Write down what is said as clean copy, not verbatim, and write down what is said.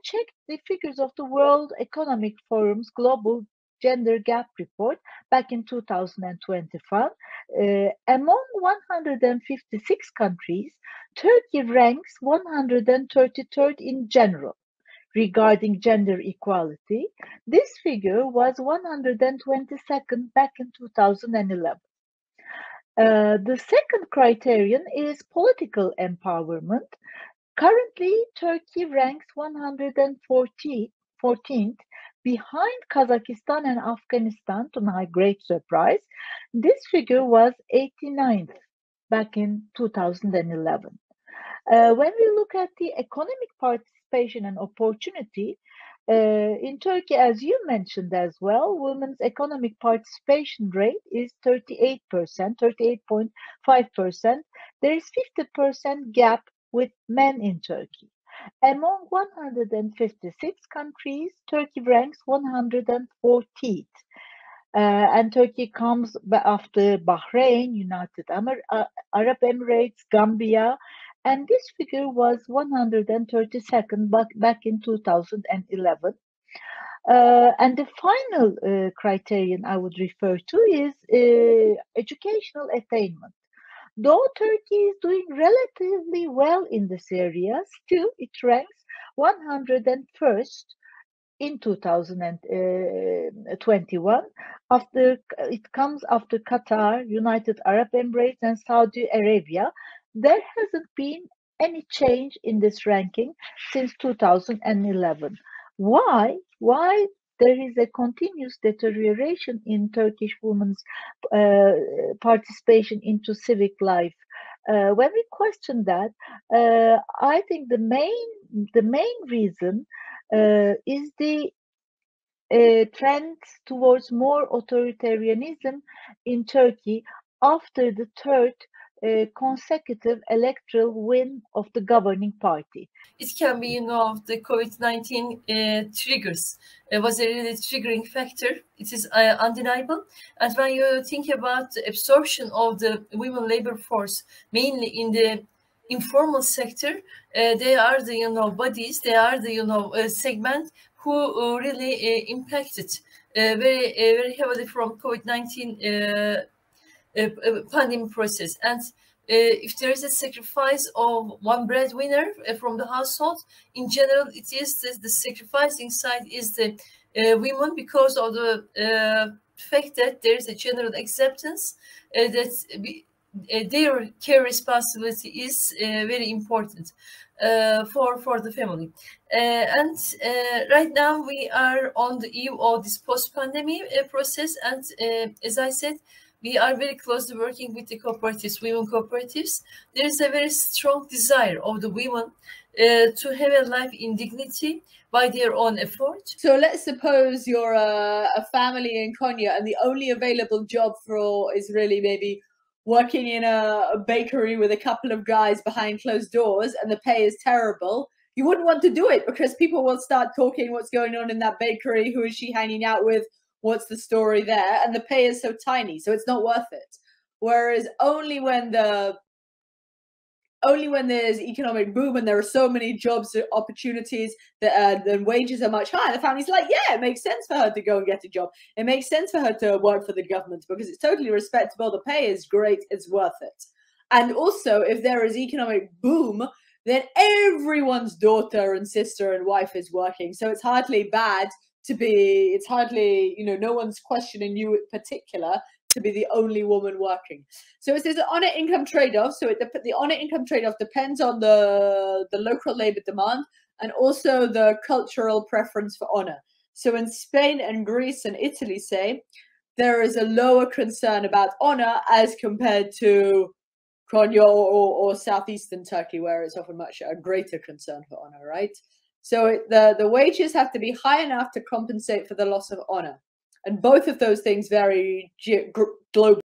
checked the figures of the World Economic Forum's Global Gender Gap Report back in 2021. Among 156 countries, Turkey ranks 133rd in general regarding gender equality. This figure was 122nd back in 2011. The second criterion is political empowerment. Currently, Turkey ranks 114th behind Kazakhstan and Afghanistan, to my great surprise. This figure was 89th back in 2011. When we look at the economic participation and opportunity, in Turkey, as you mentioned as well, women's economic participation rate is 38%, 38.5%. There is 50% gap with men in Turkey. Among 156 countries, Turkey ranks 114th. And Turkey comes after Bahrain, United Arab Emirates, Gambia, and this figure was 132nd back in 2011. And the final criterion I would refer to is educational attainment. Though Turkey is doing relatively well in this area, still it ranks 101st in 2021. It comes after Qatar, United Arab Emirates, and Saudi Arabia. There hasn't been any change in this ranking since 2011. Why? Why there is a continuous deterioration in Turkish women's participation into civic life? When we question that, I think the main reason is the trend towards more authoritarianism in Turkey after the third consecutive electoral win of the governing party. It can be, the COVID-19 triggers. It was a really triggering factor. It is undeniable. And when you think about the absorption of the women labor force, mainly in the informal sector, they are the bodies, they are the segment who really impacted very very heavily from COVID-19 pandemic process. And if there is a sacrifice of one breadwinner from the household, in general, it is the sacrificing side is the women, because of the fact that there is a general acceptance that their care responsibility is very important for the family. And right now we are on the eve of this post-pandemic process, and as I said, we are very closely working with the cooperatives, women cooperatives. There is a very strong desire of the women to have a life in dignity by their own effort. So let's suppose you're a family in Konya, and the only available job for is really maybe working in a bakery with a couple of guys behind closed doors, and the pay is terrible. You wouldn't want to do it because people will start talking what's going on in that bakery, who is she hanging out with, what's the story there, and the pay is so tiny, so it's not worth it. Whereas only when there's economic boom and there are so many jobs opportunities that the wages are much higher, the family's like, yeah, it makes sense for her to go and get a job. It makes sense for her to work for the government because it's totally respectable. The pay is great. It's worth it. And also, if there is economic boom, then everyone's daughter and sister and wife is working. So it's hardly bad to be, it's hardly, no one's questioning you in particular to be the only woman working. So it's this honor income trade-off. So the honor income trade-off depends on the local labor demand and also the cultural preference for honor. So in Spain and Greece and Italy, say, there is a lower concern about honor as compared to Konya or southeastern Turkey, where it's often much a greater concern for honor, right? So the wages have to be high enough to compensate for the loss of honor. And both of those things vary globally.